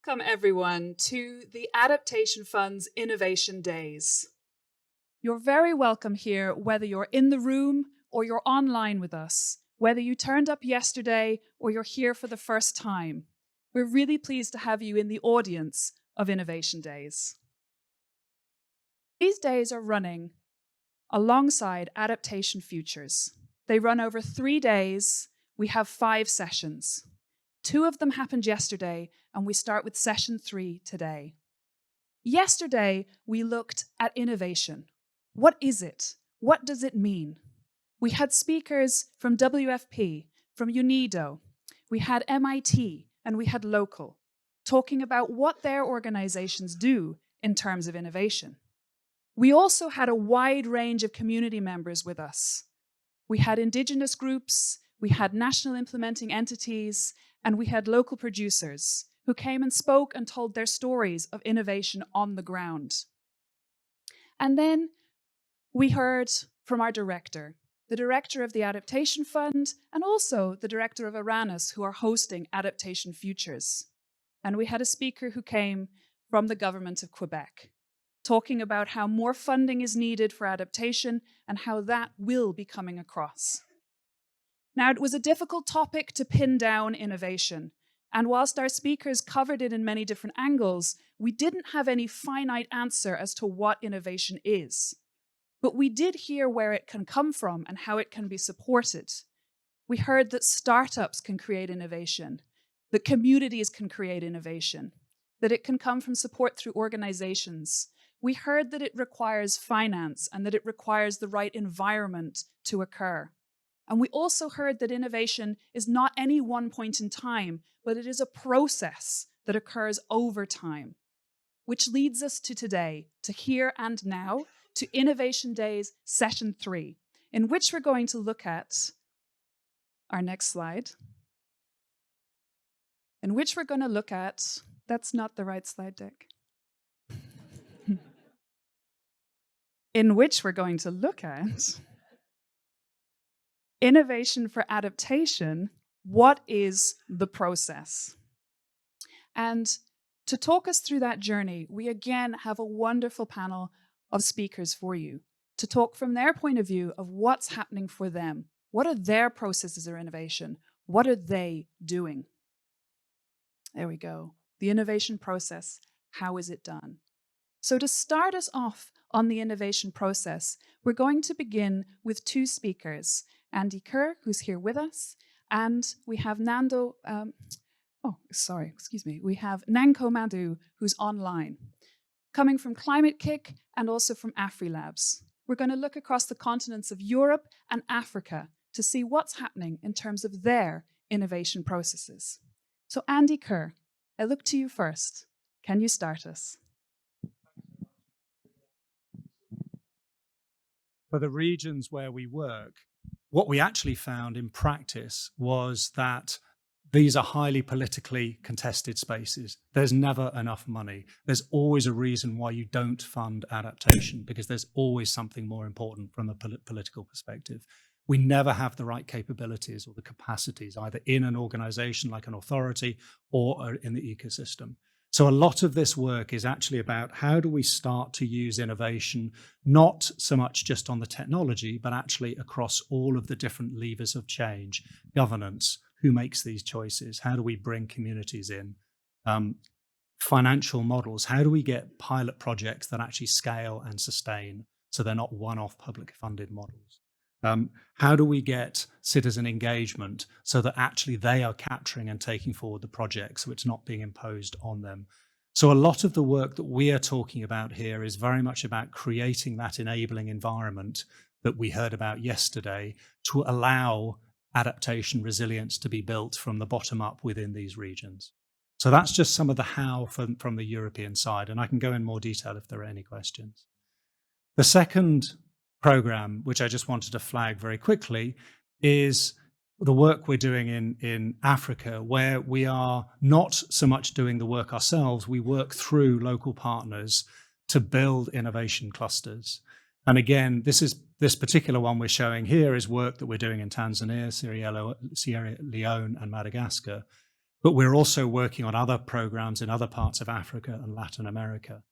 Welcome everyone to the Adaptation Fund's Innovation Days. You're very welcome here, whether you're in the room or you're online with us, whether you turned up yesterday or you're here for the first time. We're really pleased to have you in the audience of Innovation Days. These days are running alongside Adaptation Futures. They run over 3 days. We have 5 sessions. 2 of them happened yesterday, and we start with session 3 today. Yesterday, we looked at innovation. What is it? What does it mean? We had speakers from WFP, from UNIDO, we had MIT, and we had local, talking about what their organizations do in terms of innovation. We also had a wide range of community members with us. We had indigenous groups, we had national implementing entities, and we had local producers who came and spoke and told their stories of innovation on the ground. And then we heard from our director, the director of the Adaptation Fund, and also the director of Aranis, who are hosting Adaptation Futures. And we had a speaker who came from the government of Quebec, talking about how more funding is needed for adaptation and how that will be coming across. Now, it was a difficult topic to pin down innovation, and whilst our speakers covered it in many different angles, we didn't have any finite answer as to what innovation is. But we did hear where it can come from and how it can be supported. We heard that startups can create innovation, that communities can create innovation, that it can come from support through organizations. We heard that it requires finance and that it requires the right environment to occur. And we also heard that innovation is not any one point in time, but it is a process that occurs over time, which leads us to today, to Here and Now, to Innovation Days Session 3, in which we're going to look at our next slide, in which we're going to look at, that's not the right slide deck, in which we're going to look at innovation for adaptation. What is the process? And to talk us through that journey, we again have a wonderful panel of speakers for you to talk from their point of view of what's happening for them. What are their processes of innovation? What are they doing? There we go. The innovation process. How is it done? So to start us off on the innovation process, we're going to begin with 2 speakers, Andy Kerr, who's here with us, and we have we have Nanko Madhu, who's online, coming from Climate Kick and also from AfriLabs. We're going to look across the continents of Europe and Africa to see what's happening in terms of their innovation processes. So Andy Kerr, I look to you first. Can you start us? For the regions where we work, what we actually found in practice was that these are highly politically contested spaces. There's never enough money. There's always a reason why you don't fund adaptation, because there's always something more important from a political perspective. We never have the right capabilities or the capacities, either in an organization like an authority or in the ecosystem. So a lot of this work is actually about how do we start to use innovation, not so much just on the technology, but actually across all of the different levers of change, governance, who makes these choices, how do we bring communities in, financial models, how do we get pilot projects that actually scale and sustain so they're not one-off public funded models. How do we get citizen engagement so that actually they are capturing and taking forward the project so it's not being imposed on them? So a lot of the work that we are talking about here is very much about creating that enabling environment that we heard about yesterday to allow adaptation resilience to be built from the bottom up within these regions. So that's just some of the how from the European side, and I can go in more detail if there are any questions. The second program, which I just wanted to flag very quickly, is the work we're doing in Africa, where we are not so much doing the work ourselves, we work through local partners to build innovation clusters. And again, this particular one we're showing here is work that we're doing in Tanzania, Sierra Leone, and Madagascar. but we're also working on other programs in other parts of Africa and Latin America.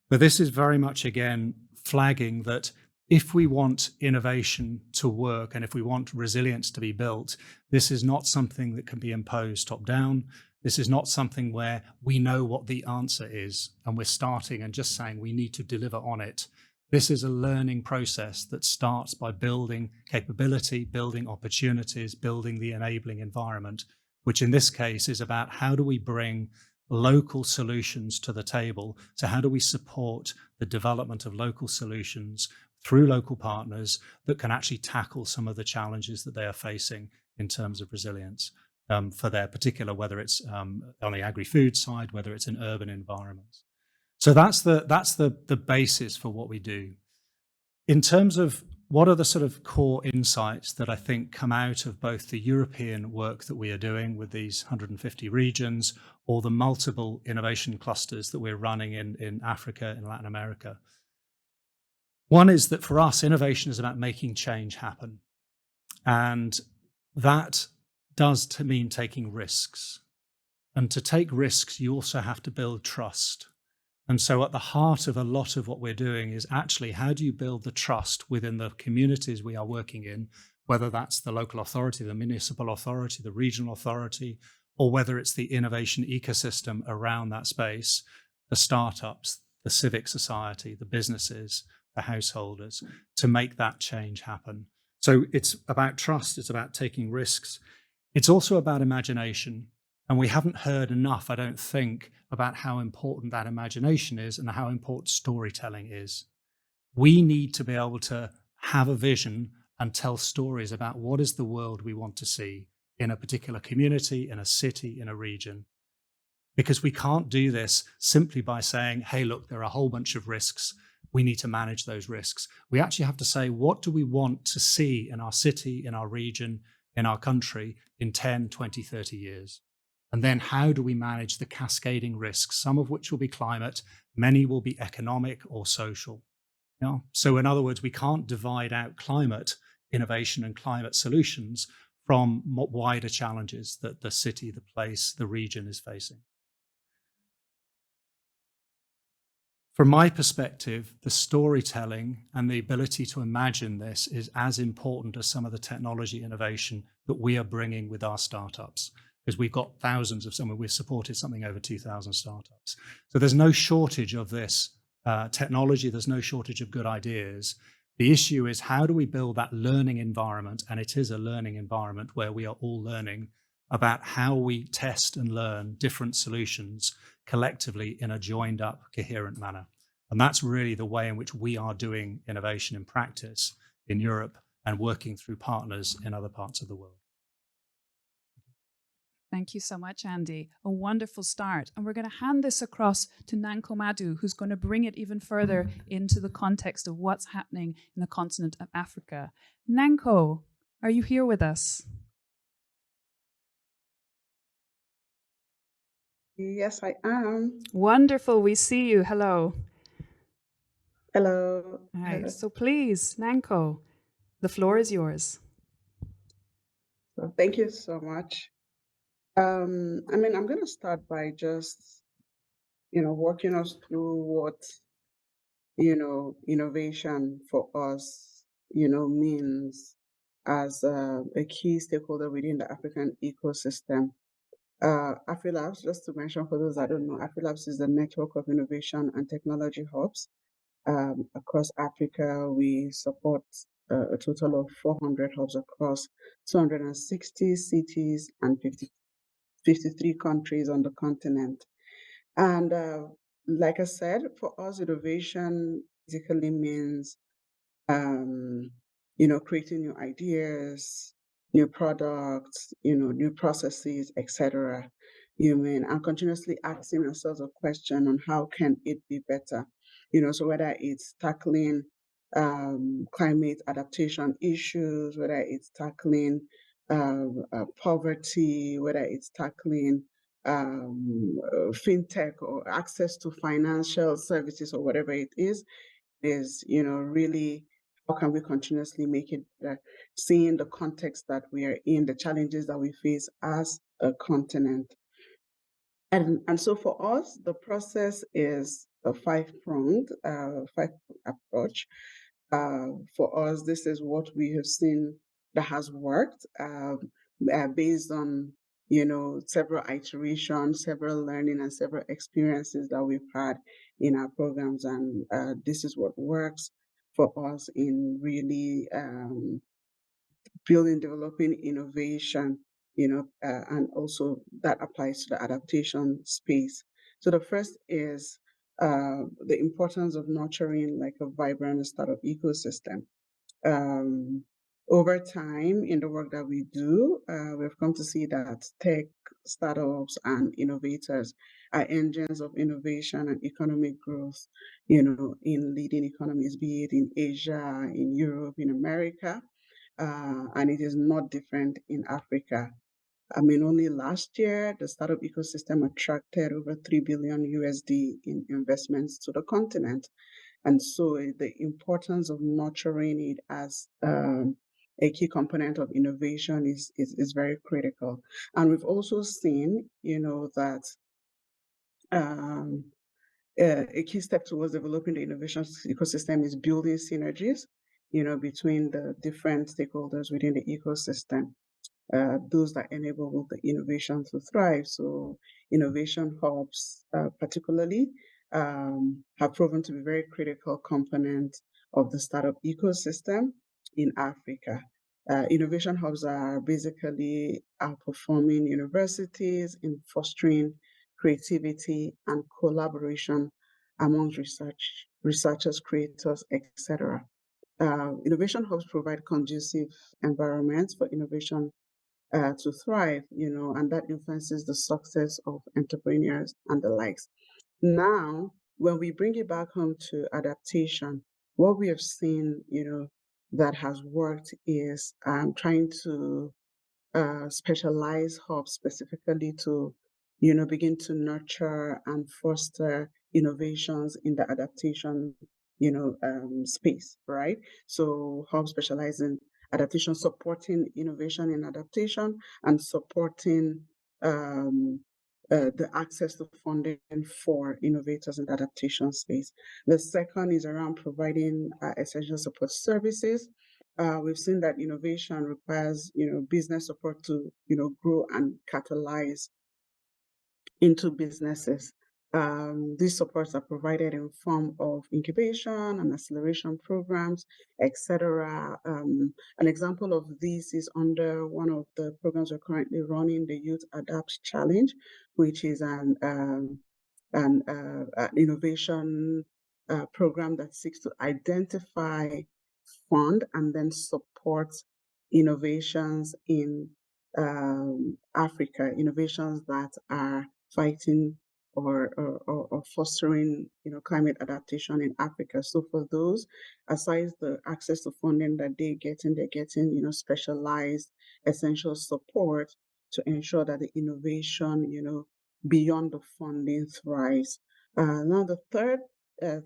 But this is very much, again, flagging that if we want innovation to work and if we want resilience to be built, this is not something that can be imposed top down. This is not something where we know what the answer is and we're starting and just saying we need to deliver on it. This is a learning process that starts by building capability, building opportunities, building the enabling environment, which in this case is about how do we bring local solutions to the table. So how do we support the development of local solutions through local partners that can actually tackle some of the challenges that they are facing in terms of resilience for their particular, whether it's on the agri-food side, whether it's in urban environments. So that's the basis for what we do. In terms of what are the sort of core insights that I think come out of both the European work that we are doing with these 150 regions or the multiple innovation clusters that we're running in Africa and Latin America? One is that for us, innovation is about making change happen. And that does mean taking risks. And to take risks, you also have to build trust. And so at the heart of a lot of what we're doing is actually how do you build the trust within the communities we are working in, whether that's the local authority, the municipal authority, the regional authority, or whether it's the innovation ecosystem around that space, the startups, the civic society, the businesses, the householders, to make that change happen. So it's about trust, it's about taking risks. It's also about imagination. And we haven't heard enough, I don't think, about how important that imagination is and how important storytelling is. We need to be able to have a vision and tell stories about what is the world we want to see in a particular community, in a city, in a region. Because we can't do this simply by saying, hey, look, there are a whole bunch of risks. We need to manage those risks. We actually have to say, what do we want to see in our city, in our region, in our country in 10, 20, 30 years? And then how do we manage the cascading risks, some of which will be climate, many will be economic or social. You know? So in other words, we can't divide out climate innovation and climate solutions from wider challenges that the city, the place, the region is facing. From my perspective, the storytelling and the ability to imagine this is as important as some of the technology innovation that we are bringing with our startups, because we've got thousands of some, we've supported something over 2,000 startups. So there's no shortage of this technology, there's no shortage of good ideas. The issue is how do we build that learning environment, and it is a learning environment where we are all learning about how we test and learn different solutions collectively in a joined up, coherent manner. And that's really the way in which we are doing innovation in practice in Europe and working through partners in other parts of the world. Thank you so much, Andy. A wonderful start. And we're going to hand this across to Nanko Madu, who's going to bring it even further into the context of what's happening in the continent of Africa. Nanko, are you here with us? Yes, I am. Wonderful. We see you. Hello. Hello. Hi. So please, Nanko, the floor is yours. So thank you so much. I'm going to start by just, walking us through what, innovation for us, means as a key stakeholder within the African ecosystem. AfriLabs, just to mention for those that don't know, AfriLabs is a network of innovation and technology hubs. Across Africa, we support a total of 400 hubs across 260 cities and 53 countries on the continent. And like I said, for us, innovation basically means um, creating new ideas, new products, new processes, etc. And continuously asking ourselves a question on how can it be better? So whether it's tackling climate adaptation issues, whether it's tackling poverty, whether it's tackling fintech or access to financial services or whatever it is, really how can we continuously make it better, seeing the context that we are in, the challenges that we face as a continent. And so for us, the process is a five-pronged, five approach. For us, this is what we have seen that has worked, based on, several iterations, several learning, and several experiences that we've had in our programs. And this is what works for us in really building, developing innovation, and also that applies to the adaptation space. So the first is the importance of nurturing like a vibrant startup ecosystem. Um, Over time, in the work that we do, we've come to see that tech startups and innovators are engines of innovation and economic growth, in leading economies, be it in Asia, in Europe, in America, and it is not different in Africa. I mean, only last year, the startup ecosystem attracted over 3 billion USD in investments to the continent. And so the importance of nurturing it as a key component of innovation is very critical. And we've also seen, that um, a key step towards developing the innovation ecosystem is building synergies, between the different stakeholders within the ecosystem, those that enable the innovation to thrive. So innovation hubs, particularly, have proven to be very critical component of the startup ecosystem in Africa. Innovation hubs are basically outperforming universities in fostering creativity and collaboration among researchers, creators, etc. Innovation hubs provide conducive environments for innovation to thrive, and that influences the success of entrepreneurs and the likes. Now, when we bring it back home to adaptation, what we have seen, that has worked is trying to specialized hubs specifically to, begin to nurture and foster innovations in the adaptation, space, right? So hubs specialize in adaptation, supporting innovation in adaptation, and supporting um, the access to funding for innovators in the adaptation space. The second is around providing essential support services. We've seen that innovation requires, business support to, grow and catalyze into businesses. These supports are provided in form of incubation and acceleration programs, etc. An example of this is under one of the programs we're currently running, the Youth Adapt Challenge, which is an innovation program that seeks to identify, fund, and then support innovations in Africa, innovations that are fighting or fostering, climate adaptation in Africa. So for those, aside the access to funding that they're getting, specialized essential support to ensure that the innovation, beyond the funding thrives. Now, the third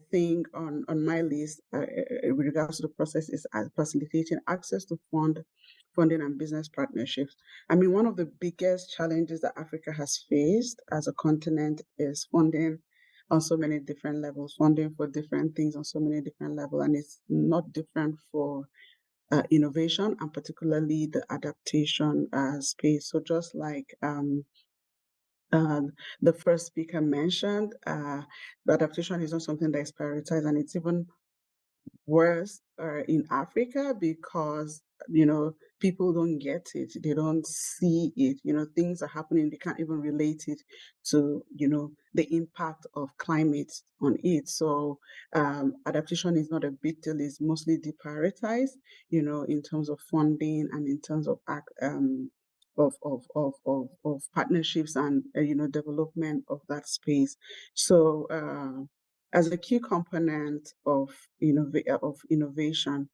thing on my list with regards to the process is facilitating access to funding and business partnerships. I mean, one of the biggest challenges that Africa has faced as a continent is funding on so many different levels, funding for different things on so many different levels, and it's not different for innovation and particularly the adaptation space. So just like the first speaker mentioned, the adaptation is not something that is prioritized, and it's even worse in Africa because, people don't get it, they don't see it, things are happening, they can't even relate it to, the impact of climate on it. So adaptation is not a big deal, it's mostly deprioritized, in terms of funding and in terms of of partnerships and development of that space. So as a key component of innovation,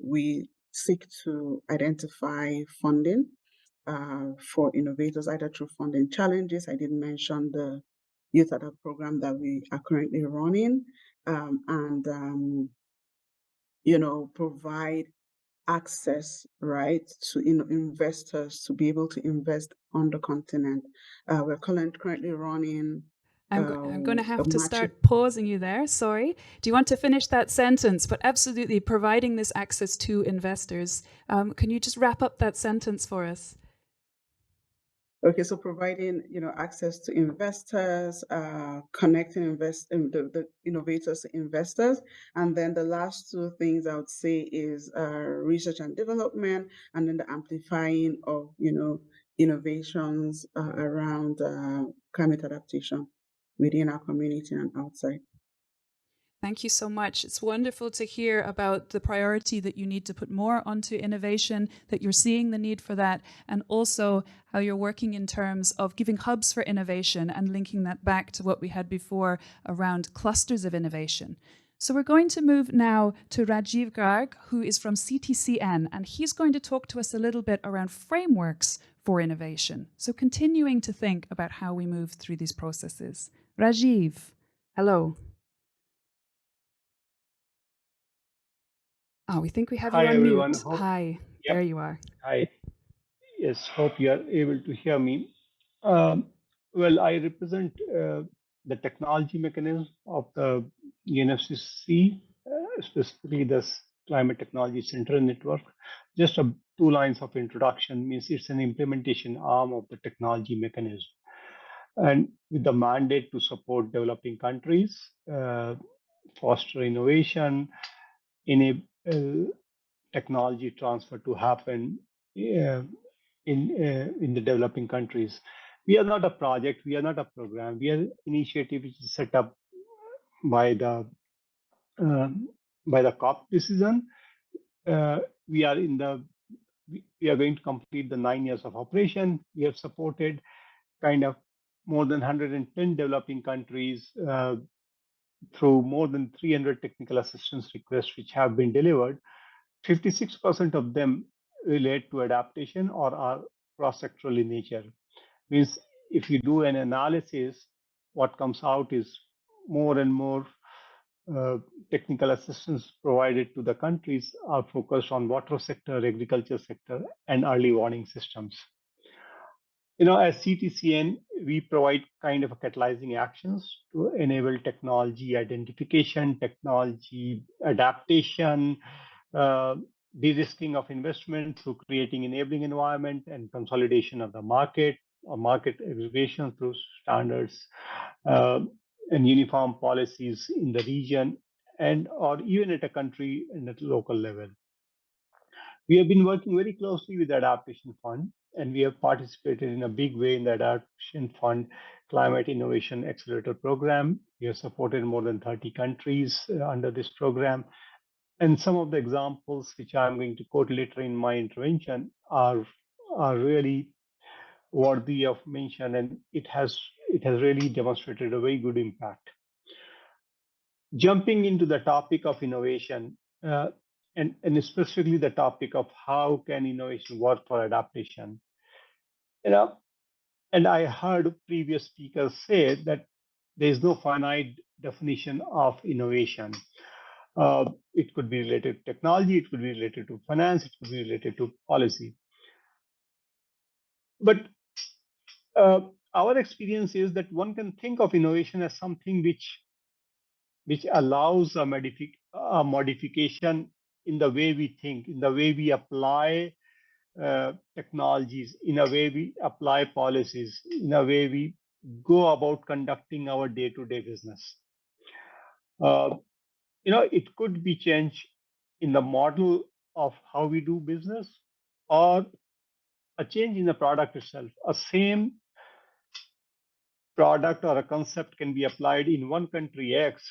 we seek to identify funding for innovators, either through funding challenges. I did mention the Youth Adapt program that we are currently running, and provide access, right, to investors to be able to invest on the continent. We're currently running I'm going to a have to matching. start pausing you there. Sorry. Do you want to finish that sentence? But absolutely, providing this access to investors. Can you just wrap up that sentence for us? Okay, so providing access to investors, connecting the innovators to investors, and then the last two things I would say is research and development, and then the amplifying of innovations around climate adaptation within our community and outside. Thank you so much. It's wonderful to hear about the priority that you need to put more onto innovation, that you're seeing the need for that, and also how you're working in terms of giving hubs for innovation and linking that back to what we had before around clusters of innovation. So we're going to move now to Rajiv Garg, who is from CTCN, and he's going to talk to us a little bit around frameworks for innovation. So continuing to think about how we move through these processes. Rajiv, hello. Oh, we think we have you Hi on everyone. mute. Hope Hi, yep. there you are. Hi. Yes. Hope you are able to hear me. Well, I represent the technology mechanism of the UNFCCC, specifically the Climate Technology Center Network. Just two lines of introduction means it's an implementation arm of the technology mechanism, and with the mandate to support developing countries, foster innovation, enable technology transfer to happen in the developing countries. We are not a project, we are not a program, we are an initiative which is set up by the uh, COP decision. We are in the we are going to complete the 9 years of operation. We have supported kind of more than 110 developing countries through more than 300 technical assistance requests which have been delivered. 56% of them relate to adaptation or are cross-sectoral in nature. Means if you do an analysis, what comes out is more and more technical assistance provided to the countries are focused on water sector, agriculture sector, and early warning systems. As CTCN, we provide kind of a catalyzing actions to enable technology identification, technology adaptation, uh, de-risking of investment through creating enabling environment and consolidation of the market or market aggregation through standards uh, and uniform policies in the region and or even at a country and at local level. We have been working very closely with the Adaptation Fund, and we have participated in a big way in the Adaptation Fund Climate Innovation Accelerator Program. We have supported more than 30 countries under this program. And some of the examples which I'm going to quote later in my intervention are really worthy of mention, and it has really demonstrated a very good impact. Jumping into the topic of innovation, and specifically the topic of how can innovation work for adaptation. And I heard previous speakers say that there is no finite definition of innovation. It could be related to technology, it could be related to finance, it could be related to policy. But our experience is that one can think of innovation as something which allows a modification in the way we think, in the way we apply technologies, in a way we apply policies, in a way we go about conducting our day-to-day business. It could be change in the model of how we do business or a change in the product itself. A same product or a concept can be applied in one country X,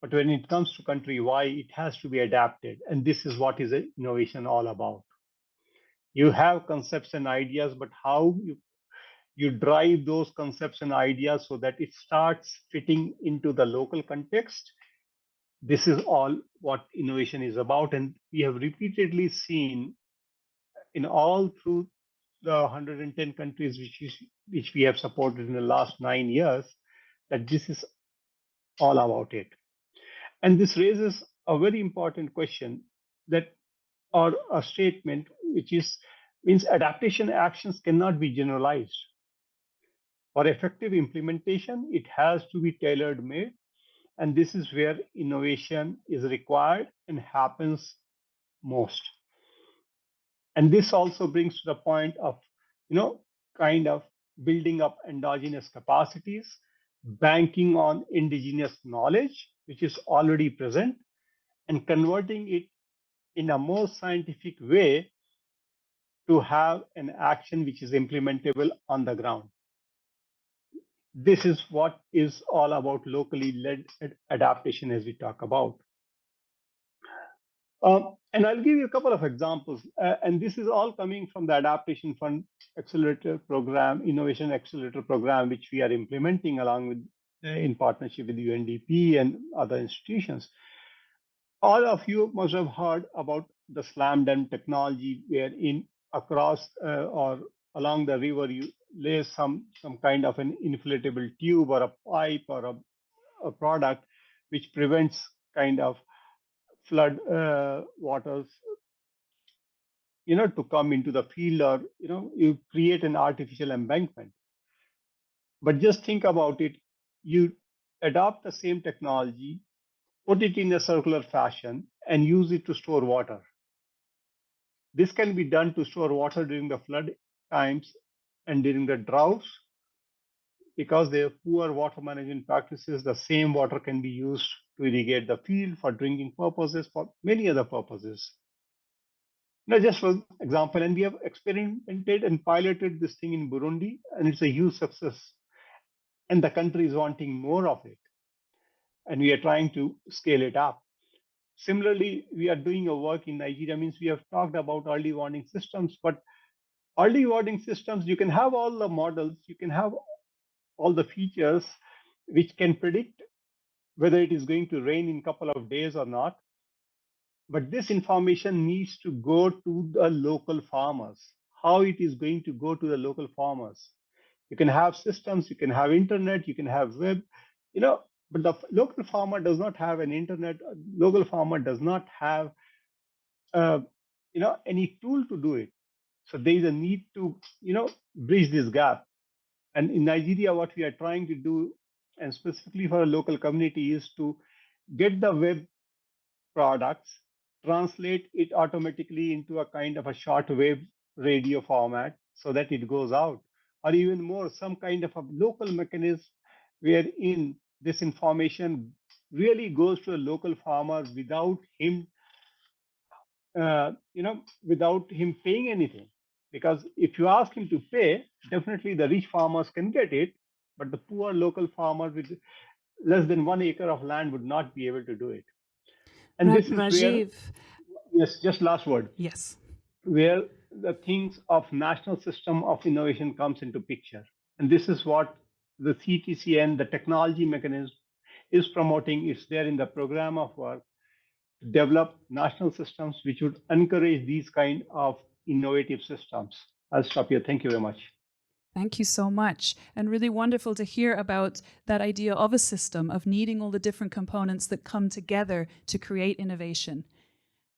but when it comes to country Y, it has to be adapted. And this is what is innovation all about. You have concepts and ideas, but how you drive those concepts and ideas so that it starts fitting into the local context. This is all what innovation is about. And we have repeatedly seen in all through the 110 countries which we have supported in the last 9 years that this is all about it. And this raises a very important question that or a statement which is means adaptation actions cannot be generalized. For effective implementation, it has to be tailored made, and this is where innovation is required and happens most. And this also brings to the point of, you know, kind of building up endogenous capacities, banking on indigenous knowledge, which is already present, and converting it in a more scientific way to have an action which is implementable on the ground. This is what is all about locally led adaptation as we talk about. And I'll give you a couple of examples. And this is all coming from the Adaptation Fund Accelerator Program, Innovation Accelerator Program, which we are implementing along with in partnership with UNDP and other institutions. All of you must have heard about the slam dunk technology, wherein across or along the river you lay some kind of an inflatable tube or a pipe or a product which prevents kind of flood waters, to come into the field, or you create an artificial embankment. But just think about it: you adopt the same technology, put it in a circular fashion, and use it to store water. This can be done to store water during the flood times and during the droughts. Because they have poor water management practices, the same water can be used to irrigate the field for drinking purposes, for many other purposes. Now, just for example, and we have experimented and piloted this thing in Burundi, and it's a huge success. And the country is wanting more of it. And we are trying to scale it up. Similarly, we are doing a work in Nigeria. Means we have talked about early warning systems, but early warning systems, you can have all the models, you can have all the features which can predict whether it is going to rain in a couple of days or not. But this information needs to go to the local farmers. How it is going to go to the local farmers? You can have systems, you can have internet, you can have web, but the local farmer does not have an internet. Local farmer does not have, any tool to do it. So there is a need to, bridge this gap. And in Nigeria, what we are trying to do, and specifically for a local community, is to get the web products, translate it automatically into a kind of a shortwave radio format so that it goes out, or even more, some kind of a local mechanism wherein this information really goes to a local farmer without him, without him paying anything. Because if you ask him to pay, definitely the rich farmers can get it, but the poor local farmer with less than 1 acre of land would not be able to do it. And this is where, Rajiv. yes, just last word, Yes. where the things of national system of innovation comes into picture. And this is what the CTCN, the technology mechanism, is promoting. It's there in the program of work to develop national systems which would encourage these kind of innovative systems. I'll stop here. Thank you very much. Thank you so much. And really wonderful to hear about that idea of a system, of needing all the different components that come together to create innovation.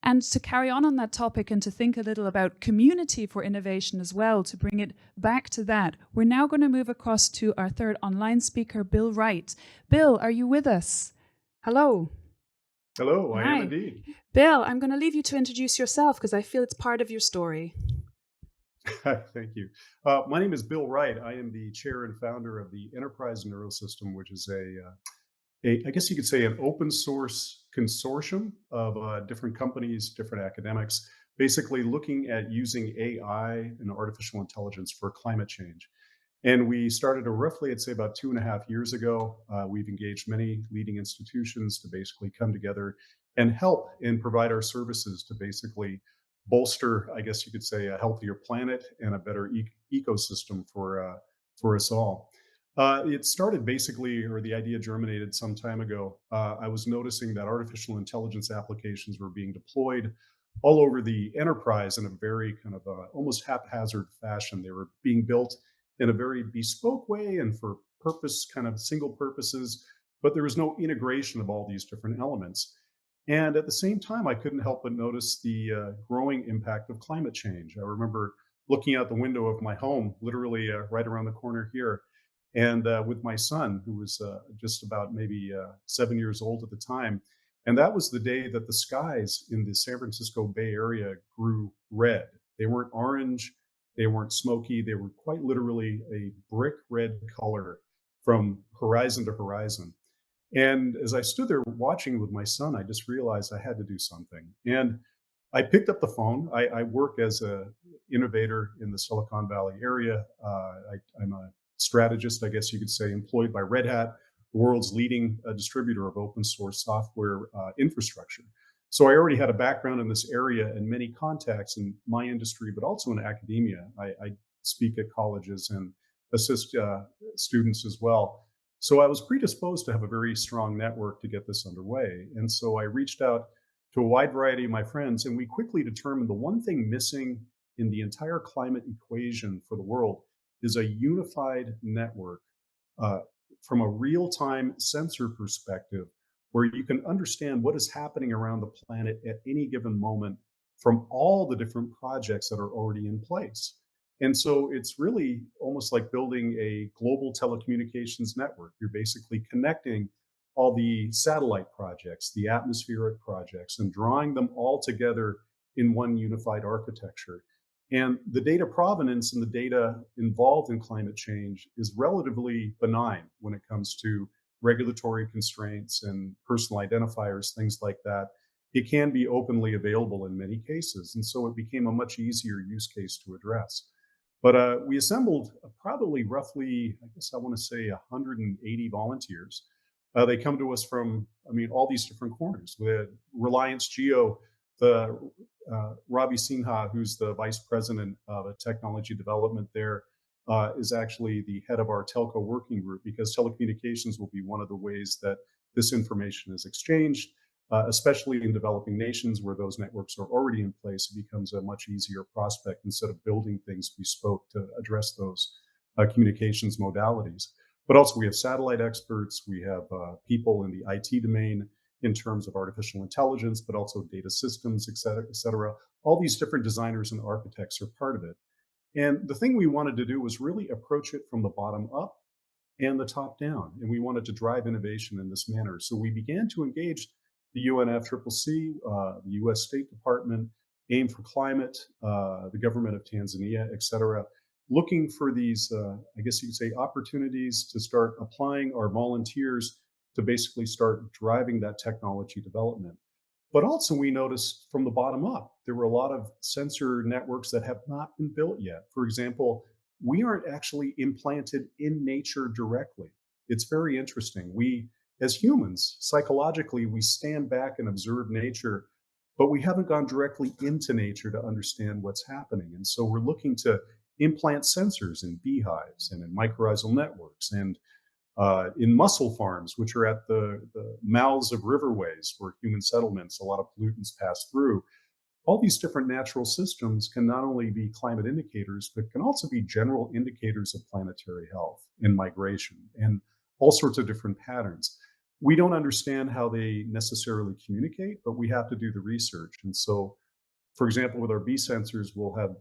And to carry on that topic and to think a little about community for innovation as well, to bring it back to that, we're now going to move across to our third online speaker, Bill Wright. Bill, are you with us? Hello. Hello, I Hi. am indeed. Bill, I'm going to leave you to introduce yourself because I feel it's part of your story. Thank you. My name is Bill Wright. I am the chair and founder of the Enterprise Neurosystem, which is I guess you could say, an open source consortium of different companies, different academics, basically looking at using AI and artificial intelligence for climate change. And we started roughly, I'd say, about 2.5 years ago. We've engaged many leading institutions to basically come together and help and provide our services to basically bolster, I guess you could say, a healthier planet and a better ecosystem for us all. It started basically, or the idea germinated some time ago. I was noticing that artificial intelligence applications were being deployed all over the enterprise in a very kind of almost haphazard fashion. They were being built in a very bespoke way and for purpose, kind of single purposes, but there was no integration of all these different elements. And at the same time, I couldn't help but notice the growing impact of climate change. I remember looking out the window of my home, literally right around the corner here, and with my son, who was just about maybe 7 years old at the time. And that was the day that the skies in the San Francisco Bay Area grew red. They weren't orange, they weren't smoky, they were quite literally a brick red color from horizon to horizon. And as I stood there watching with my son, I just realized I had to do something. And I picked up the phone. I work as a innovator in the Silicon Valley area. I'm a strategist, I guess you could say, employed by Red Hat, the world's leading distributor of open source software infrastructure. So I already had a background in this area and many contacts in my industry, but also in academia. I speak at colleges and assist students as well. So I was predisposed to have a very strong network to get this underway. And so I reached out to a wide variety of my friends, and we quickly determined the one thing missing in the entire climate equation for the world is a unified network uh, from a real time sensor perspective where you can understand what is happening around the planet at any given moment from all the different projects that are already in place. And so it's really almost like building a global telecommunications network. You're basically connecting all the satellite projects, the atmospheric projects, and drawing them all together in one unified architecture. And the data provenance and the data involved in climate change is relatively benign when it comes to regulatory constraints and personal identifiers, things like that. It can be openly available in many cases. And so it became a much easier use case to address. But we assembled probably roughly, I guess I want to say 180 volunteers. They come to us from, I mean, all these different corners. We had Reliance Geo, the Ravi Sinha, who's the vice president of technology development there, is actually the head of our telco working group because telecommunications will be one of the ways that this information is exchanged, especially in developing nations where those networks are already in place. It becomes a much easier prospect instead of building things bespoke to address those communications modalities. But also, we have satellite experts, we have people in the IT domain in terms of artificial intelligence, but also data systems, et cetera, et cetera. All these different designers and architects are part of it. And the thing we wanted to do was really approach it from the bottom up and the top down. And we wanted to drive innovation in this manner. So we began to engage the UNFCCC, the US State Department, AIM for Climate, the government of Tanzania, et cetera, looking for these, I guess you could say, opportunities to start applying our volunteers to basically start driving that technology development. But also, we noticed from the bottom up, there were a lot of sensor networks that have not been built yet. For example, we aren't actually implanted in nature directly. It's very interesting. We, as humans, psychologically, we stand back and observe nature, but we haven't gone directly into nature to understand what's happening. And so we're looking to implant sensors in beehives and in mycorrhizal networks and in mussel farms, which are at the mouths of riverways where human settlements, a lot of pollutants pass through. All these different natural systems can not only be climate indicators, but can also be general indicators of planetary health and migration and all sorts of different patterns. We don't understand how they necessarily communicate, but we have to do the research. And so, for example, with our bee sensors, we'll have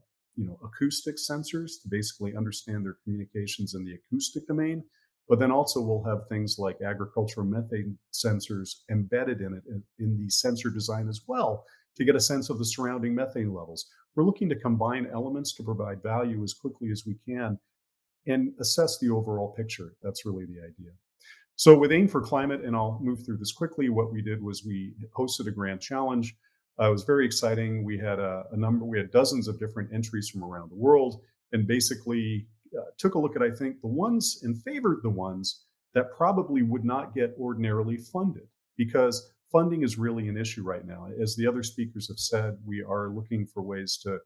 acoustic sensors to basically understand their communications in the acoustic domain. But then also we'll have things like agricultural methane sensors embedded in it in the sensor design as well to get a sense of the surrounding methane levels. We're looking to combine elements to provide value as quickly as we can and assess the overall picture. That's really the idea. So with AIM for Climate, and I'll move through this quickly, what we did was we hosted a grand challenge. It was very exciting. We had we had dozens of different entries from around the world, and basically took a look at, I think, the ones and favored the ones that probably would not get ordinarily funded because funding is really an issue right now. As the other speakers have said, we are looking for ways to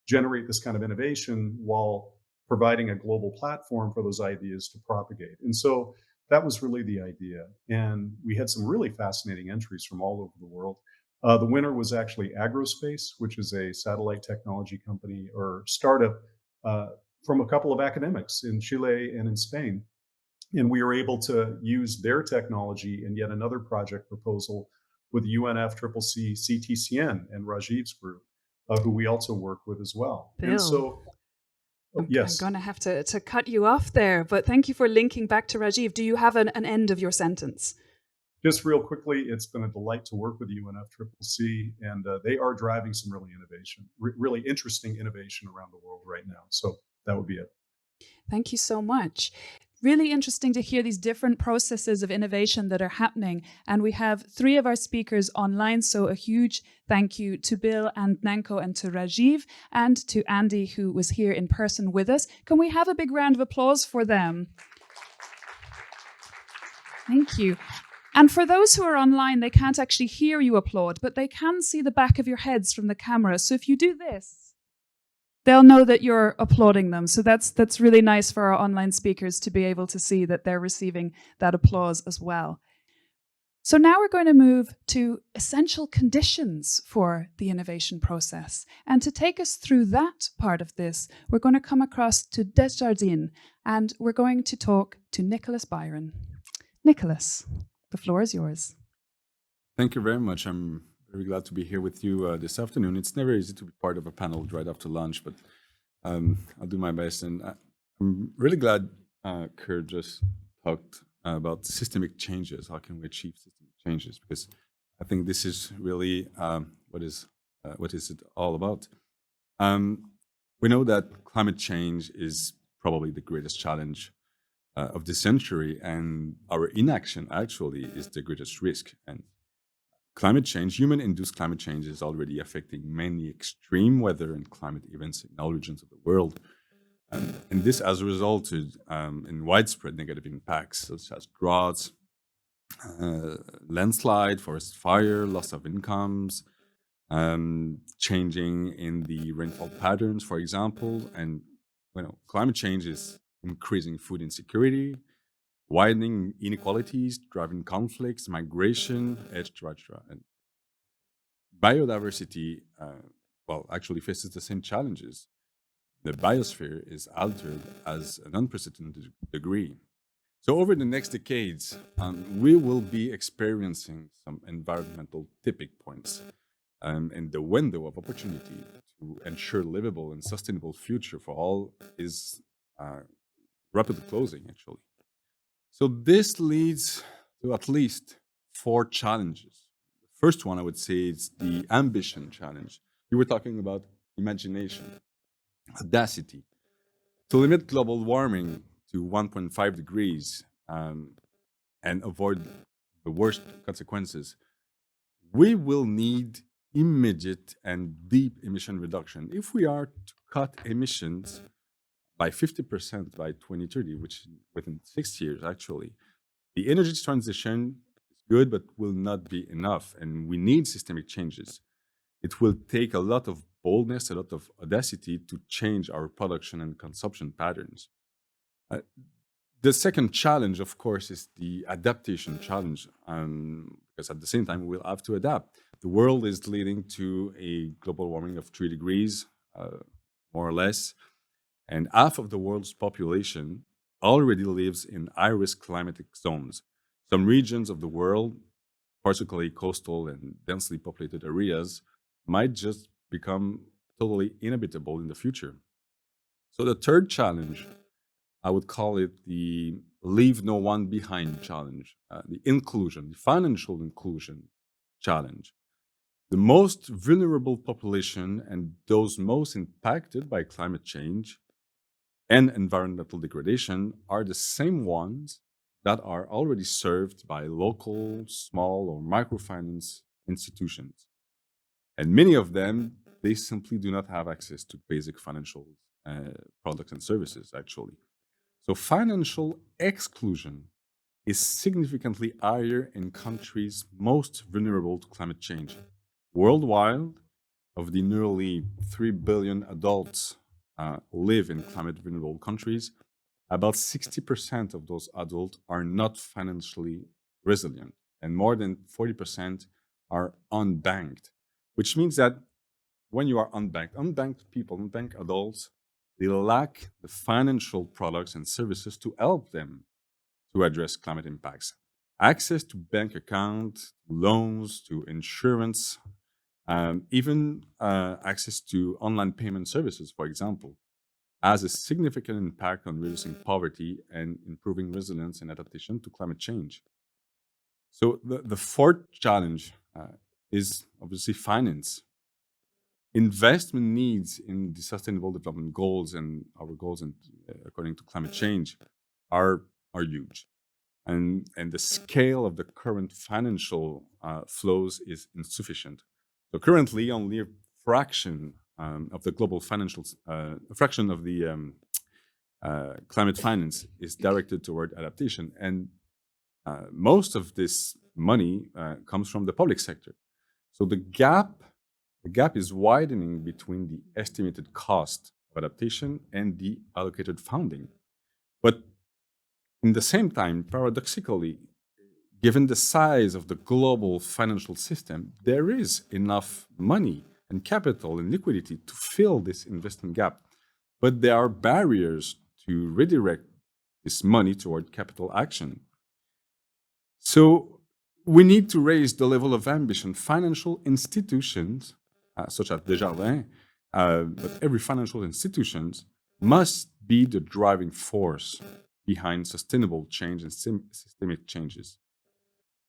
generate this kind of innovation while providing a global platform for those ideas to propagate. And so that was really the idea. And we had some really fascinating entries from all over the world. The winner was actually Agrospace, which is a satellite technology company or startup from a couple of academics in Chile and in Spain. And we were able to use their technology in yet another project proposal with UNFCCC, CTCN, and Rajiv's group, who we also work with as well. Bill. And so, I'm yes. going to have to cut you off there, but thank you for linking back to Rajiv. Do you have an end of your sentence? Just real quickly, it's been a delight to work with UNFCCC, and they are driving some really innovation, really interesting innovation around the world right now. So that would be it. Thank you so much. Really interesting to hear these different processes of innovation that are happening. And we have 3 of our speakers online. So a huge thank you to Bill and Nanko and to Rajiv and to Andy, who was here in person with us. Can we have a big round of applause for them? Thank you. And for those who are online, they can't actually hear you applaud, but they can see the back of your heads from the camera. So if you do this, they'll know that you're applauding them. So that's really nice for our online speakers to be able to see that they're receiving that applause as well. So now we're going to move to essential conditions for the innovation process. And to take us through that part of this, we're going to come across to Desjardins, and we're going to talk to Nicholas Byron. Nicholas, the floor is yours. Thank you very much. I'm very glad to be here with you this afternoon. It's never easy to be part of a panel right after lunch, but I'll do my best. And I'm really glad Kurt just talked about systemic changes. How can we achieve systemic changes? Because I think this is really what is it all about. We know that climate change is probably the greatest challenge of the century, and our inaction actually is the greatest risk. And climate change, human-induced climate change, is already affecting many extreme weather and climate events in all regions of the world. And this has resulted in widespread negative impacts, such as droughts, landslide, forest fire, loss of incomes, changing in the rainfall patterns, for example. And climate change is increasing food insecurity, widening inequalities, driving conflicts, migration, etc. And biodiversity, actually faces the same challenges. The biosphere is altered as an unprecedented degree. So over the next decades, we will be experiencing some environmental tipping points and the window of opportunity to ensure livable and sustainable future for all is rapidly closing, actually. So this leads to at least 4 challenges. The first one, I would say, is the ambition challenge. You were talking about imagination, audacity. To limit global warming to 1.5 degrees and avoid the worst consequences, we will need immediate and deep emission reduction. If we are to cut emissions by 50% by 2030, which is within 6 years, actually, the energy transition is good, but will not be enough. And we need systemic changes. It will take a lot of boldness, a lot of audacity to change our production and consumption patterns. The second challenge, of course, is the adaptation challenge, because at the same time, we'll have to adapt. The world is leading to a global warming of 3 degrees, more or less. And half of the world's population already lives in high-risk climatic zones. Some regions of the world, particularly coastal and densely populated areas, might just become totally inhabitable in the future. So the third challenge, I would call it the leave no one behind challenge, the inclusion, the financial inclusion challenge. The most vulnerable population and those most impacted by climate change and environmental degradation are the same ones that are already served by local, small, or microfinance institutions. And many of them, they simply do not have access to basic financial products and services, actually. So financial exclusion is significantly higher in countries most vulnerable to climate change. Worldwide, of the nearly 3 billion adults live in climate vulnerable countries, about 60% of those adults are not financially resilient, and more than 40% are unbanked, which means that when you are unbanked people, unbanked adults, they lack the financial products and services to help them to address climate impacts. access to bank account, loans, to insurance, even access to online payment services, for example, has a significant impact on reducing poverty and improving resilience and adaptation to climate change. So the fourth challenge is obviously finance. Investment needs in the sustainable development goals and our goals according to climate change are huge. And the scale of the current financial flows is insufficient. So currently, only a fraction of the global financial, a fraction of the climate finance is directed toward adaptation, and most of this money comes from the public sector. So the gap is widening between the estimated cost of adaptation and the allocated funding. But in the same time, paradoxically, given the size of the global financial system, there is enough money and capital and liquidity to fill this investment gap. But there are barriers to redirect this money toward capital action. So we need to raise the level of ambition. Financial institutions, such as Desjardins, but every financial institutions must be the driving force behind sustainable change and systemic changes.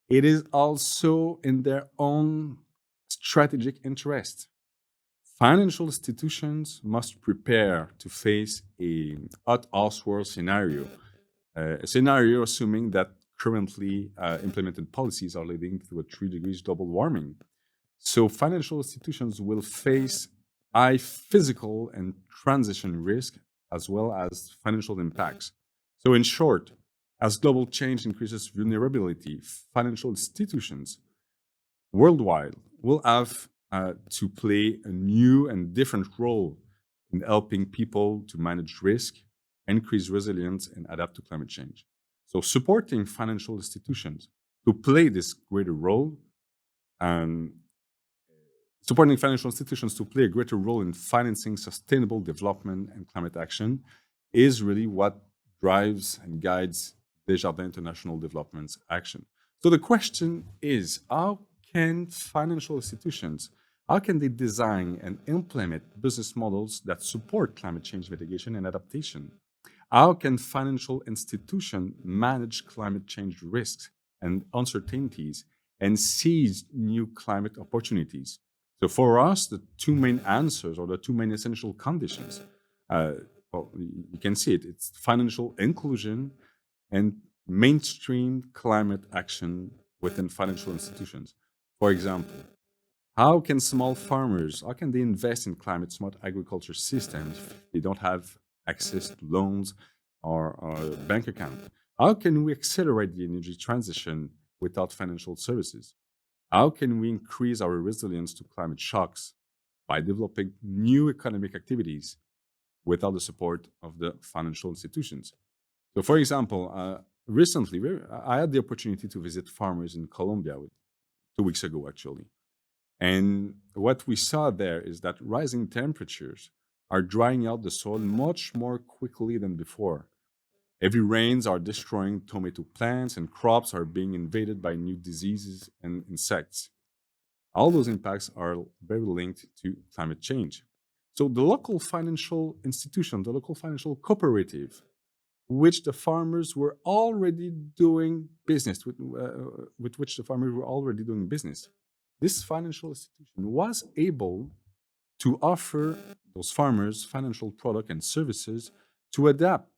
It is also in their own strategic interest. Financial institutions must prepare to face a hot house world scenario, a scenario assuming that currently implemented policies are leading to a 3 degrees global warming. So financial institutions will face high physical and transition risk as well as financial impacts. So in short, as global change increases vulnerability, financial institutions worldwide will have to play a new and different role in helping people to manage risk, increase resilience, and adapt to climate change. So supporting financial institutions to play this greater role, supporting financial institutions to play a greater role in financing sustainable development and climate action is really what drives and guides Desjardins International Development's action. So the question is, how can financial institutions, how can they design and implement business models that support climate change mitigation and adaptation? How can financial institutions manage climate change risks and uncertainties and seize new climate opportunities? So for us, the two main answers or the two main essential conditions, well, you can see it, it's financial inclusion and mainstream climate action within financial institutions. For example, how can small farmers, how can they invest in climate smart agriculture systems if they don't have access to loans or a bank account? How can we accelerate the energy transition without financial services? How can we increase our resilience to climate shocks by developing new economic activities without the support of the financial institutions? So, for example, recently, I had the opportunity to visit farmers in Colombia 2 weeks ago, actually. And what we saw there is that rising temperatures are drying out the soil much more quickly than before. Heavy rains are destroying tomato plants, and crops are being invaded by new diseases and insects. All those impacts are very linked to climate change. So the local financial institution, the local financial cooperative, which the farmers were already doing business with which the farmers were already doing business, this financial institution was able to offer those farmers financial product and services to adapt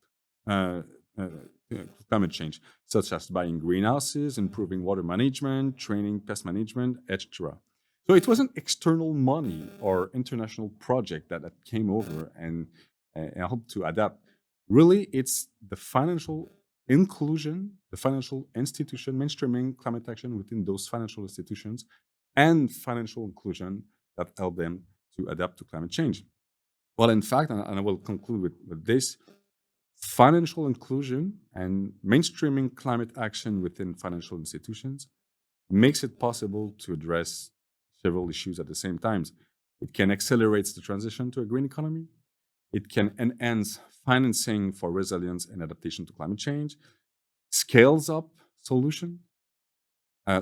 uh, uh, to climate change, such as buying greenhouses, improving water management, training pest management, etc. So it wasn't external money or international project that came over and helped to adapt. Really, it's the financial inclusion, the financial institution, mainstreaming climate action within those financial institutions, and financial inclusion that help them to adapt to climate change. Well, in fact, and I will conclude with this, financial inclusion and mainstreaming climate action within financial institutions makes it possible to address several issues at the same time. It can accelerate the transition to a green economy. It can enhance financing for resilience and adaptation to climate change, scales up solution,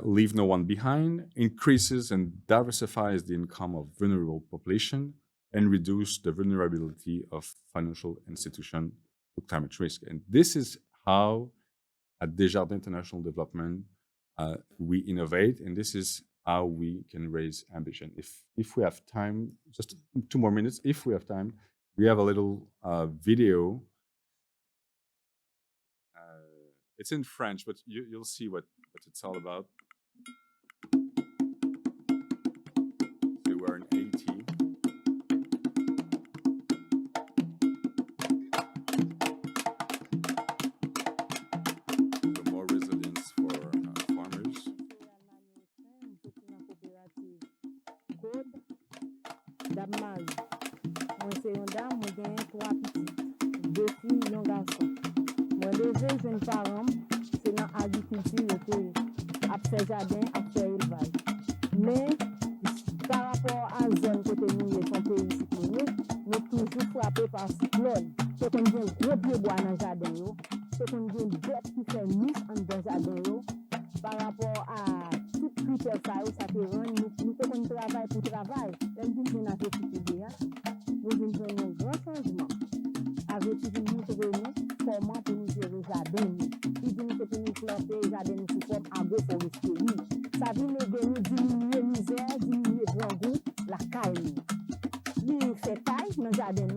leave no one behind, increases and diversifies the income of vulnerable population, and reduce the vulnerability of financial institutions to climate risk. And this is how at Desjardins International Development we innovate, and this is how we can raise ambition. If we have time, just 2 more minutes, if we have time, we have a little video. It's in French, but you'll see what it's all about. So we're in Haiti. So more resilience for farmers. Mwen se yon dam, mwen genyen 3 pitit, 2 filles, yon garçon. Mwen leve jen param, se nan agriculture yote ap fè jardin, ap fè élevage. Men, par rapport à zone kote nou ye son pays cyclonique, nou toujou frappé par cyclone. Se kon gen gros pied bois nan jardin yo, se kon gen bête qui fè niche an dan jardin yo, par rapport à tout critère ça te rend nous te kon travail pour travail. Lèm din jen a fè fitide ya, nous avons un grand changement. Avec tout le monde, comment pour nous gérer le jardin. Il dit que pour nous planter le jardin sous forme agroforesterie. Ça vient nous diminuer la misère, diminuer le grand goût, la caille. Il fait taille dans le jardin.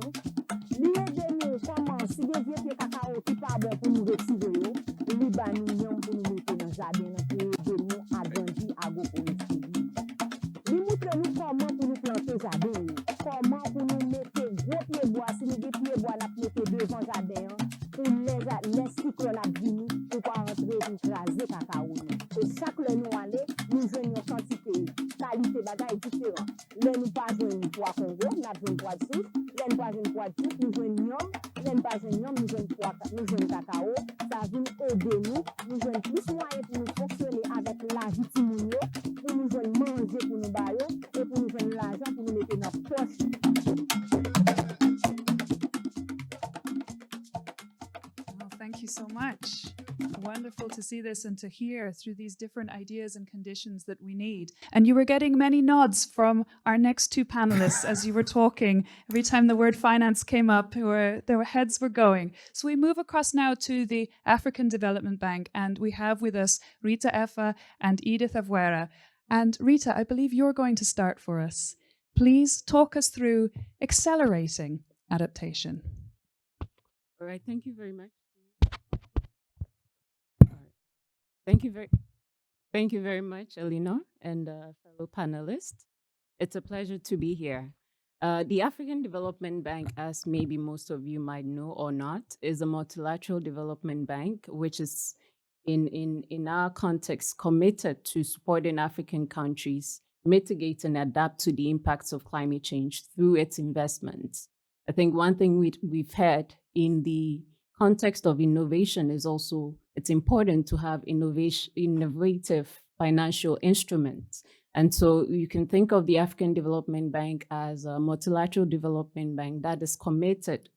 Il aide nous comment, si des vieux pieds cacao qui pas bon pour nous retirer, il va nous pour nous mettre dans le jardin pour aider nous à grandir agroforesterie. Il montre nous comment pour nous planter le jardin. Comment pour nous mettre gros pieds bois, si nous des pieds bois, nous mettre devant le jardin, pour les cycles à venir, pour pas rentrer pour craser cacao. Et chaque fois nous allons, nous jouons une quantité, qualité bagaille différente. Là, nous pas jouons poids Congo, nous avons poids de sucre. Là, nous pas jouons poids de sucre, nous jouons niom. Là, nous pas jouons niom, nous jouons cacao. Ça vient aider nous, nous jouons plus moyens pour nous fonctionner avec la vie de nous, pour nous jouer manger pour nous bailler, et pour nous jouer l'argent pour nous mettre dans notre poche. Thank you so much. Wonderful to see this and to hear through these different ideas and conditions that we need. And you were getting many nods from our next 2 panelists as you were talking. Every time the word finance came up, their heads were going. So we move across now to the African Development Bank, and we have with us Rita Effa and Edith Avuera. And Rita, I believe you're going to start for us. Please talk us through accelerating adaptation. All right, thank you very much. Thank you very much, Elinor and fellow panelists. It's a pleasure to be here. The African Development Bank, as maybe most of you might know or not, is a multilateral development bank, which is in our context committed to supporting African countries mitigate and adapt to the impacts of climate change through its investments. I think one thing we've had in the context of innovation is also it's important to have innovative financial instruments. And so you can think of the African Development Bank as a multilateral development bank that is committed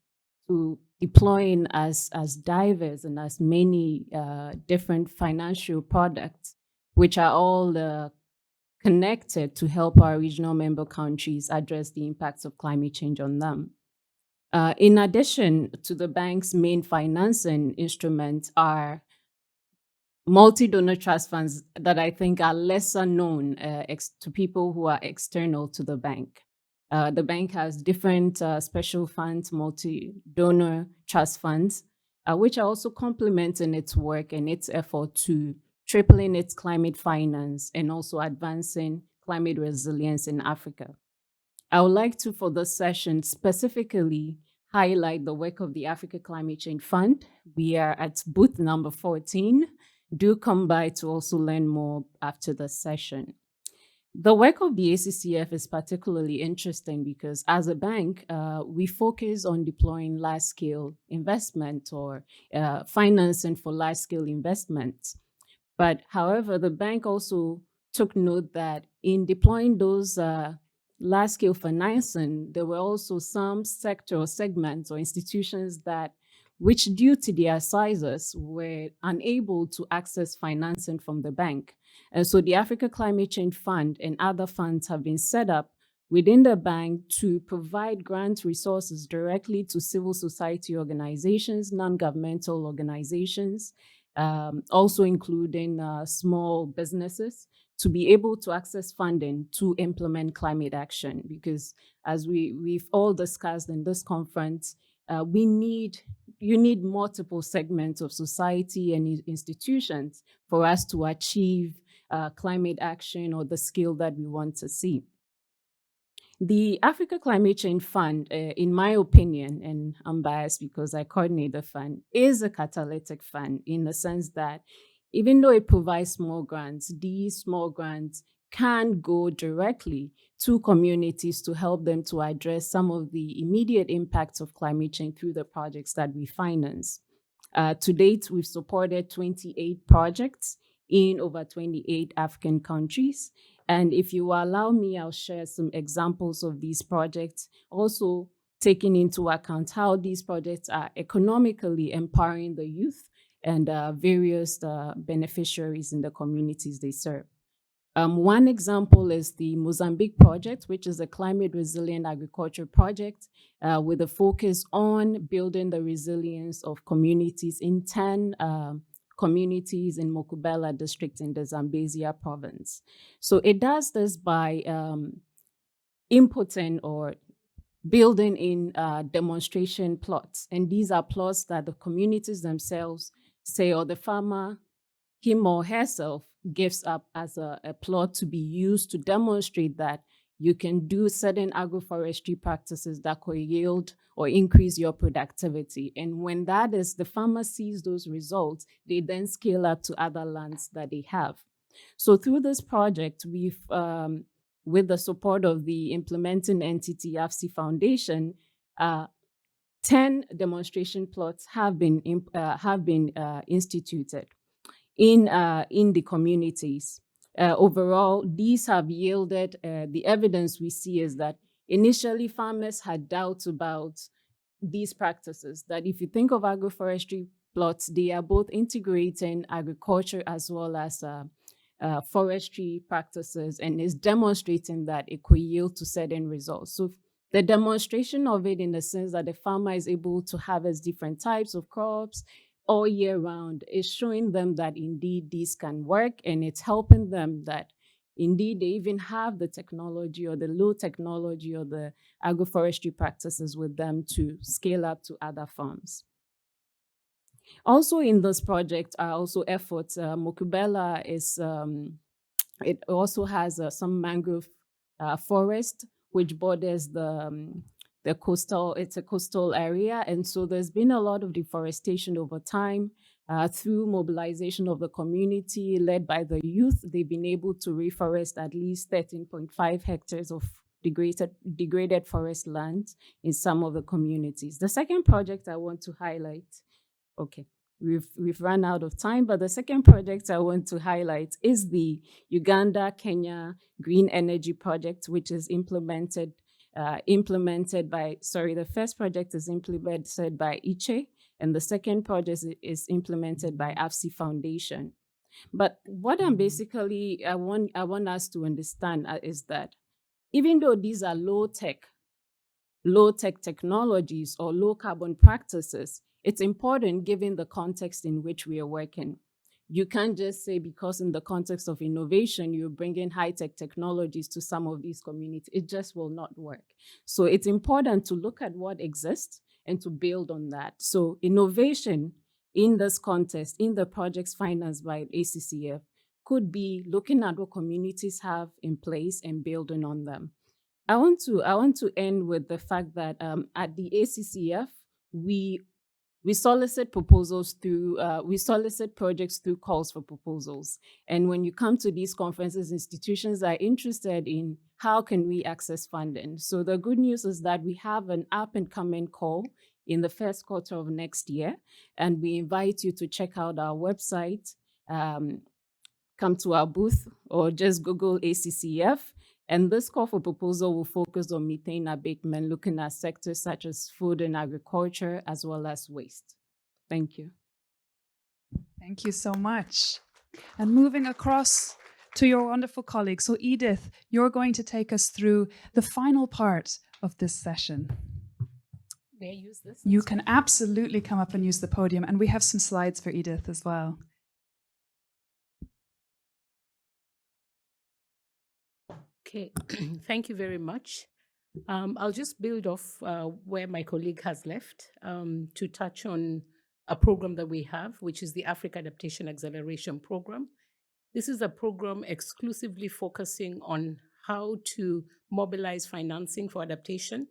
to deploying as diverse and as many different financial products, which are all connected to help our regional member countries address the impacts of climate change on them. In addition to the bank's main financing instruments are multi-donor trust funds that I think are lesser known to people who are external to the bank. The bank has different special funds, multi-donor trust funds, which are also complementing its work and its effort to tripling its climate finance and also advancing climate resilience in Africa. I would like to, for this session, specifically highlight the work of the Africa Climate Change Fund. We are at booth number 14. Do come by to also learn more after the session. The work of the ACCF is particularly interesting because as a bank, we focus on deploying large-scale investment or financing for large-scale investments. But however, the bank also took note that in deploying those large-scale financing, there were also some sector or segments or institutions that which due to their sizes were unable to access financing from the bank. And so the Africa Climate Change Fund and other funds have been set up within the bank to provide grant resources directly to civil society organizations, non-governmental organizations, also including small businesses, to be able to access funding to implement climate action. Because as we've all discussed in this conference, you need multiple segments of society and institutions for us to achieve climate action or the scale that we want to see. The Africa Climate Change Fund, in my opinion, and I'm biased because I coordinate the fund, is a catalytic fund in the sense that even though it provides small grants, these small grants can go directly to communities to help them to address some of the immediate impacts of climate change through the projects that we finance. To date, we've supported 28 projects in over 28 African countries. And if you allow me, I'll share some examples of these projects, also taking into account how these projects are economically empowering the youth and various beneficiaries in the communities they serve. One example is the Mozambique project, which is a climate resilient agriculture project with a focus on building the resilience of communities in 10 communities in Mokubela district in the Zambezia province. So it does this by inputting or building in demonstration plots. And these are plots that the communities themselves say, or the farmer, him or herself, gives up as a plot to be used to demonstrate that you can do certain agroforestry practices that could yield or increase your productivity. And when that is, the farmer sees those results, they then scale up to other lands that they have. So through this project, we've, with the support of the implementing entity, AFC Foundation, 10 demonstration plots have been instituted in the communities. Overall, these have yielded, the evidence we see is that initially farmers had doubts about these practices, that if you think of agroforestry plots, they are both integrating agriculture as well as forestry practices, and is demonstrating that it could yield to certain results. So the demonstration of it in the sense that the farmer is able to harvest different types of crops all year round is showing them that indeed these can work, and it's helping them that indeed they even have the technology or the low technology or the agroforestry practices with them to scale up to other farms. Also in this project are also efforts. Mokubela is, it also has some mangrove forest which borders the coastal, it's a coastal area. And so there's been a lot of deforestation over time. Through mobilization of the community led by the youth, they've been able to reforest at least 13.5 hectares of degraded forest land in some of the communities. The second project I want to highlight, okay, we've run out of time, but the second project I want to highlight is the Uganda-Kenya Green Energy Project, which is implemented by, the first project is implemented by ICHE, and the second project is implemented by AFC Foundation. But what I'm basically, I want us to understand is that even though these are low-tech technologies or low-carbon practices, it's important given the context in which we are working. You can't just say because in the context of innovation, you're bringing high-tech technologies to some of these communities. It just will not work. So it's important to look at what exists and to build on that. So innovation in this context, in the projects financed by ACCF, could be looking at what communities have in place and building on them. I want to end with the fact that at the ACCF, we solicit proposals through, we solicit projects through calls for proposals. And when you come to these conferences, institutions are interested in how can we access funding. So the good news is that we have an up and coming call in the first quarter of next year. And we invite you to check out our website, come to our booth, or just Google ACCF. And this call for proposal will focus on methane abatement, looking at sectors such as food and agriculture, as well as waste. Thank you. Thank you so much. And moving across to your wonderful colleagues. So Edith, you're going to take us through the final part of this session. May I use this? You can absolutely come up and use the podium, and we have some slides for Edith as well. Okay, thank you very much. I'll just build off where my colleague has left to touch on a program that we have, which is the Africa Adaptation Acceleration Program. This is a program exclusively focusing on how to mobilize financing for adaptation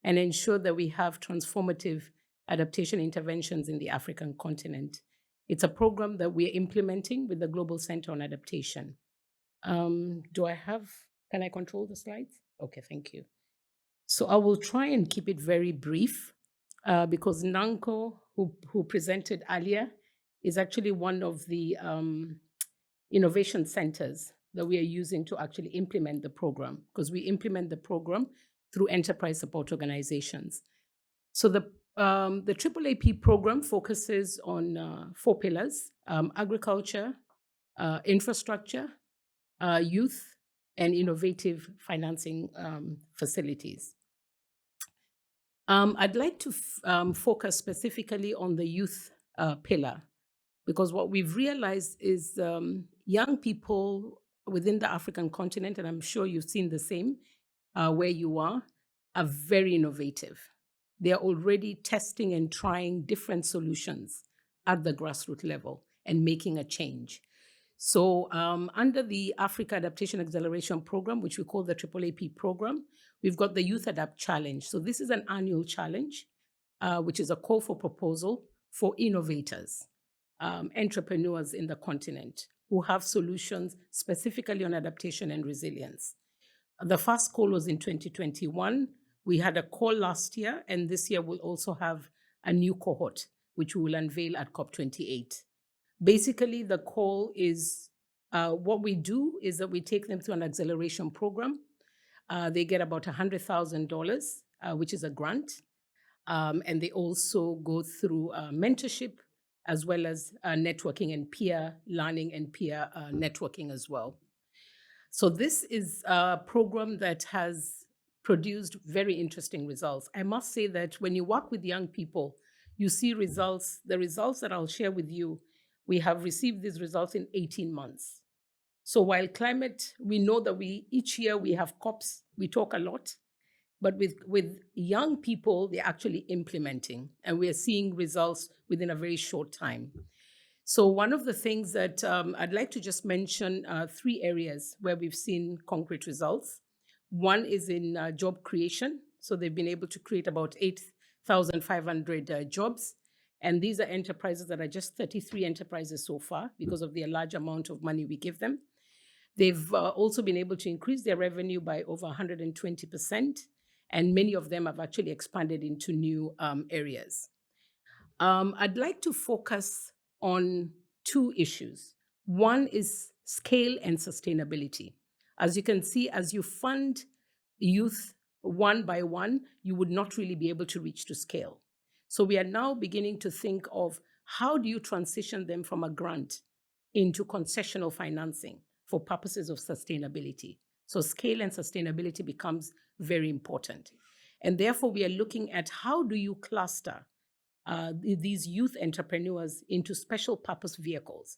and ensure that we have transformative adaptation interventions in the African continent. It's a program that we're implementing with the Global Center on Adaptation. Can I control the slides? Okay, thank you. So I will try and keep it very brief because Nanko, who presented earlier, is actually one of the innovation centers that we are using to actually implement the program, because we implement the program through enterprise support organizations. So the AAAP program focuses on 4 pillars: agriculture, infrastructure, youth, and innovative financing facilities. I'd like to focus specifically on the youth pillar, because what we've realized is young people within the African continent, and I'm sure you've seen the same where you are very innovative. They're already testing and trying different solutions at the grassroots level and making a change. So under the Africa Adaptation Acceleration Program, which we call the AAAP program, we've got the Youth Adapt Challenge. So this is an annual challenge, which is a call for proposal for innovators, entrepreneurs in the continent who have solutions specifically on adaptation and resilience. The first call was in 2021. We had a call last year, and this year we'll also have a new cohort, which we will unveil at COP28. Basically, the call is, what we do is that we take them through an acceleration program. They get about $100,000, which is a grant. And they also go through mentorship, as well as networking and peer learning and peer networking as well. So this is a program that has produced very interesting results. I must say that when you work with young people, you see results. The results that I'll share with you, we have received these results in 18 months. So while climate, we know that each year we have COPs, we talk a lot, but with young people, they're actually implementing, and we're seeing results within a very short time. So one of the things that I'd like to just mention 3 areas where we've seen concrete results. One is in job creation. So they've been able to create about 8,500 jobs. And these are enterprises that are just 33 enterprises so far because of the large amount of money we give them. They've also been able to increase their revenue by over 120%. And many of them have actually expanded into new areas. I'd like to focus on 2 issues. One is scale and sustainability. As you can see, as you fund youth one by one, you would not really be able to reach to scale. So we are now beginning to think of how do you transition them from a grant into concessional financing for purposes of sustainability. So scale and sustainability becomes very important. And therefore, we are looking at how do you cluster these youth entrepreneurs into special purpose vehicles.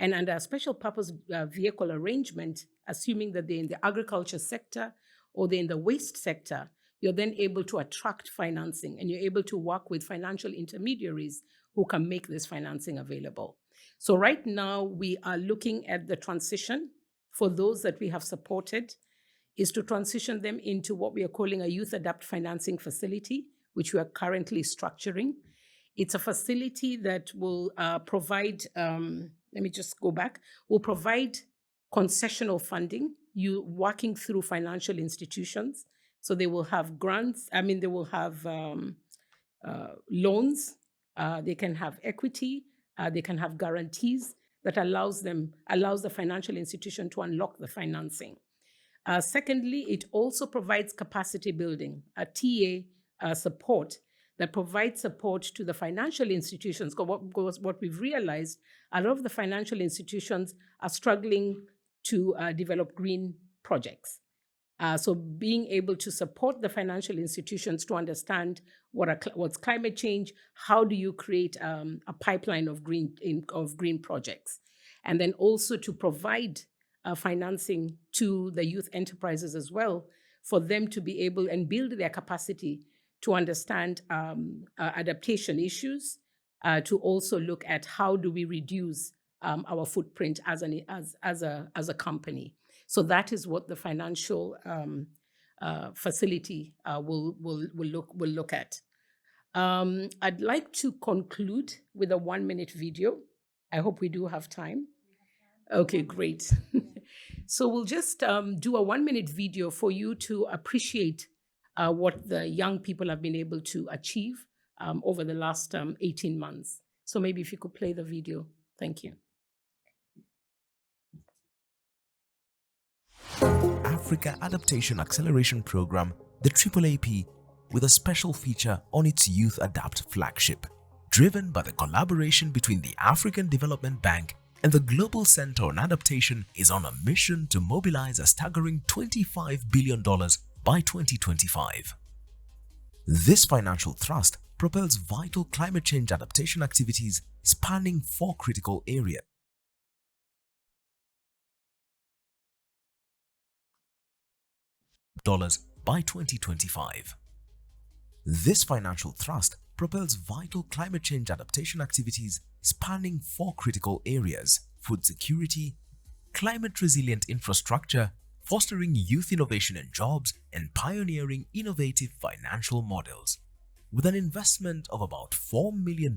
And under a special purpose vehicle arrangement, assuming that they're in the agriculture sector or they're in the waste sector, you're then able to attract financing and you're able to work with financial intermediaries who can make this financing available. So right now we are looking at the transition for those that we have supported is to transition them into what we are calling a Youth Adapt Financing Facility, which we are currently structuring. It's a facility that will provide, will provide concessional funding, you working through financial institutions. So they will have grants, they will have loans, they can have equity, they can have guarantees that allows the financial institution to unlock the financing. Secondly, it also provides capacity building, a TA support that provide support to the financial institutions. Because what we've realized, a lot of the financial institutions are struggling to develop green projects. So being able to support the financial institutions to understand what's climate change, how do you create a pipeline of green projects, and then also to provide financing to the youth enterprises as well, for them to be able and build their capacity to understand adaptation issues, to also look at how do we reduce our footprint as a company. So that is what the financial facility will look at. I'd like to conclude with a 1-minute video. I hope we do have time. Okay, great. So we'll just do a 1-minute video for you to appreciate what the young people have been able to achieve over the last 18 months. So maybe if you could play the video. Thank you. Africa Adaptation Acceleration Program, the AAAP, with a special feature on its Youth Adapt flagship, driven by the collaboration between the African Development Bank and the Global Center on Adaptation, is on a mission to mobilize a staggering $25 billion by 2025. This financial thrust propels vital climate change adaptation activities spanning 4 critical areas. By 2025. This financial thrust propels vital climate change adaptation activities spanning 4 critical areas: food security, climate resilient infrastructure, fostering youth innovation and jobs, and pioneering innovative financial models. With an investment of about $4 million,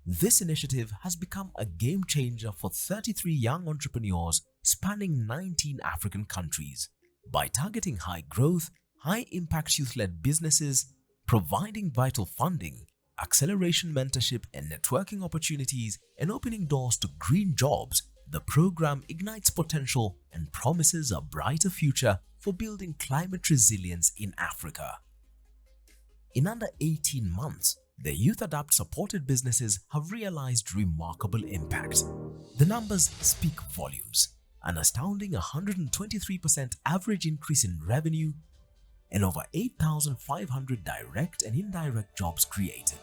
this initiative has become a game changer for 33 young entrepreneurs spanning 19 African countries. By targeting high growth, high impact youth-led businesses, providing vital funding, acceleration mentorship and networking opportunities, and opening doors to green jobs, the program ignites potential and promises a brighter future for building climate resilience in Africa. In under 18 months, the Youth Adapt supported businesses have realized remarkable impact. The numbers speak volumes. An astounding 123% average increase in revenue, and over 8,500 direct and indirect jobs created.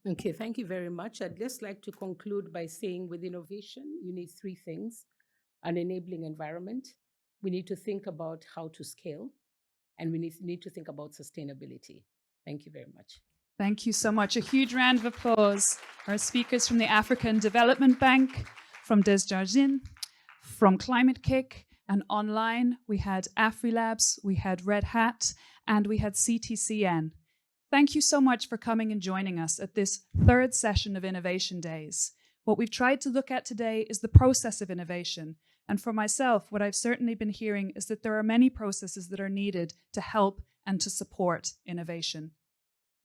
Okay, thank you very much. I'd just like to conclude by saying with innovation, you need 3 things: an enabling environment, we need to think about how to scale, and we need to think about sustainability. Thank you very much. Thank you so much. A huge round of applause. Our speakers from the African Development Bank, from Desjardins, from Climate Kick, and online we had AfriLabs, we had Red Hat, and we had CTCN. Thank you so much for coming and joining us at this 3rd session of Innovation Days. What we've tried to look at today is the process of innovation. And for myself, what I've certainly been hearing is that there are many processes that are needed to help and to support innovation.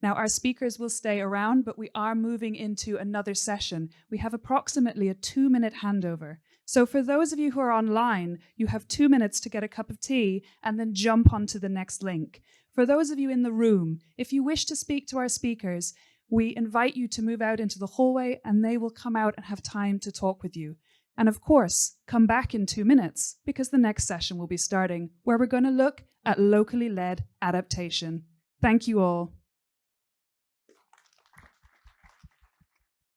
Now, our speakers will stay around, but we are moving into another session. We have approximately a 2-minute handover. So for those of you who are online, you have 2 minutes to get a cup of tea and then jump onto the next link. For those of you in the room, if you wish to speak to our speakers, we invite you to move out into the hallway and they will come out and have time to talk with you. And of course, come back in 2 minutes because the next session will be starting, where we're going to look at locally led adaptation. Thank you all.